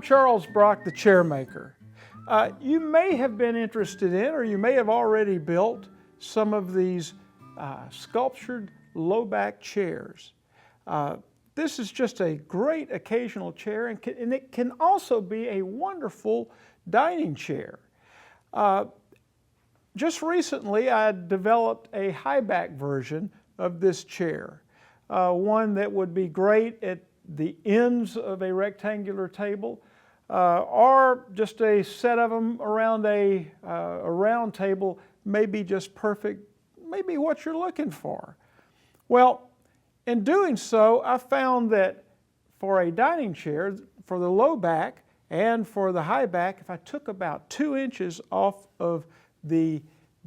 Charles Brock, the chair maker. You may have been interested in, or you may have already built some of these sculptured low back chairs. This is just a great occasional chair, and it can also be a wonderful dining chair. Just recently I developed a high back version of this chair, one that would be great at the ends of a rectangular table, or just a set of them around a round table may be just perfect, maybe what you're looking for. Well, in doing so, I found that for a dining chair, for the low back and for the high back, if I took about 2 inches off of the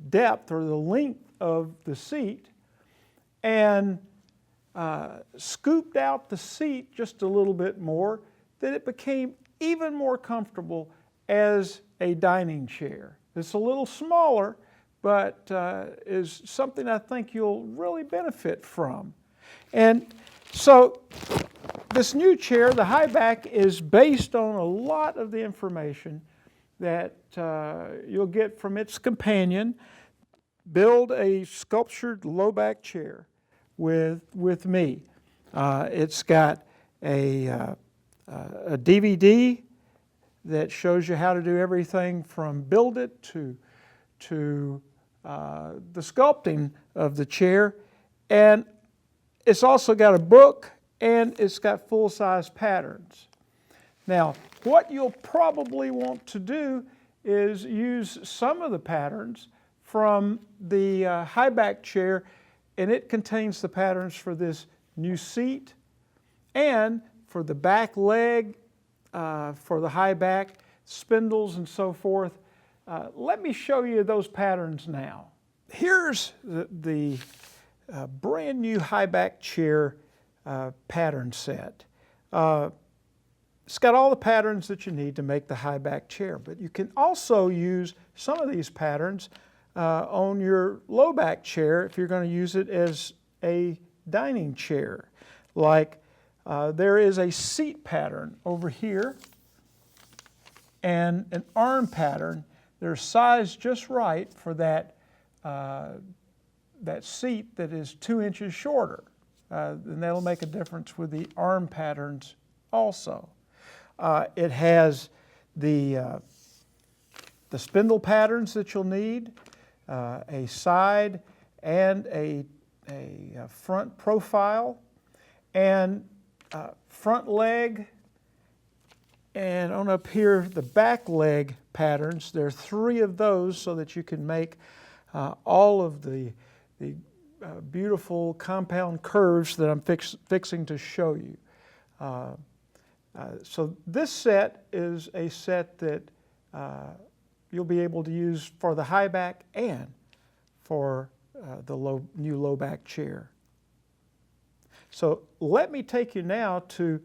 depth or the length of the seat and scooped out the seat just a little bit more, that it became even more comfortable as a dining chair. It's a little smaller, but is something I think you'll really benefit from. And so this new chair, the high back, is based on a lot of the information that you'll get from its companion. Build a sculptured low back chair with me. It's got a DVD that shows you how to do everything from build it to the sculpting of the chair, and it's also got a book, and it's got full-size patterns. Now, what you'll probably want to do is use some of the patterns from the high back chair, and it contains the patterns for this new seat and for the back leg, for the high back, spindles and so forth. Let me show you those patterns now. Here's the brand new high back chair pattern set. It's got all the patterns that you need to make the high back chair, but you can also use some of these patterns on your low back chair if you're going to use it as a dining chair. Like there is a seat pattern over here and an arm pattern. They're sized just right for that seat that is 2 inches shorter. And that'll make a difference with the arm patterns also. It has the spindle patterns that you'll need, a side and a front profile, and front leg, and on up here the back leg patterns. There are 3 of those so that you can make all of the beautiful compound curves that I'm fixing to show you. So this set is a set that you'll be able to use for the high back and for the new low back chair. So let me take you now to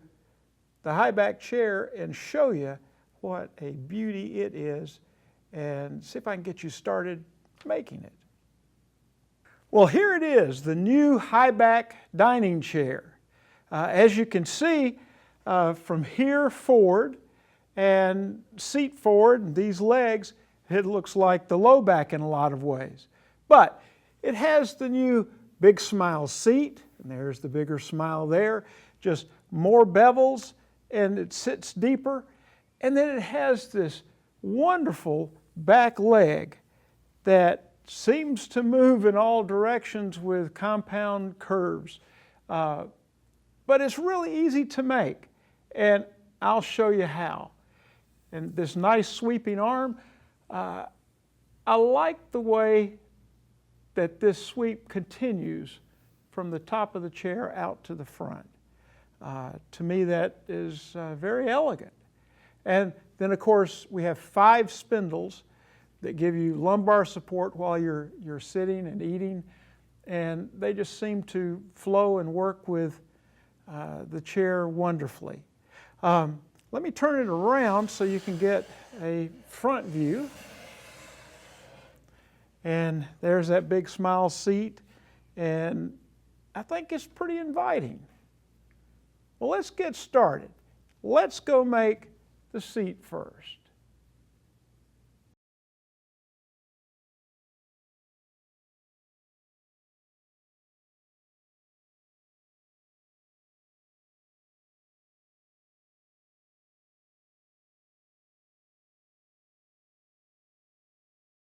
the high back chair and show you what a beauty it is, and see if I can get you started making it. Well, here it is, the new high back dining chair. As you can see, from here forward and seat forward and these legs, it looks like the low back in a lot of ways. But it has the new big smile seat, and there's the bigger smile there, just more bevels, and it sits deeper. And then it has this wonderful back leg that seems to move in all directions with compound curves. But it's really easy to make, and I'll show you how. And this nice sweeping arm, I like the way that this sweep continues from the top of the chair out to the front. To me, that is very elegant. And then, of course, we have 5 spindles that give you lumbar support while you're sitting and eating, and they just seem to flow and work with the chair wonderfully. Let me turn it around so you can get a front view. And there's that big smile seat, and I think it's pretty inviting. Well, let's get started. Let's go make the seat first.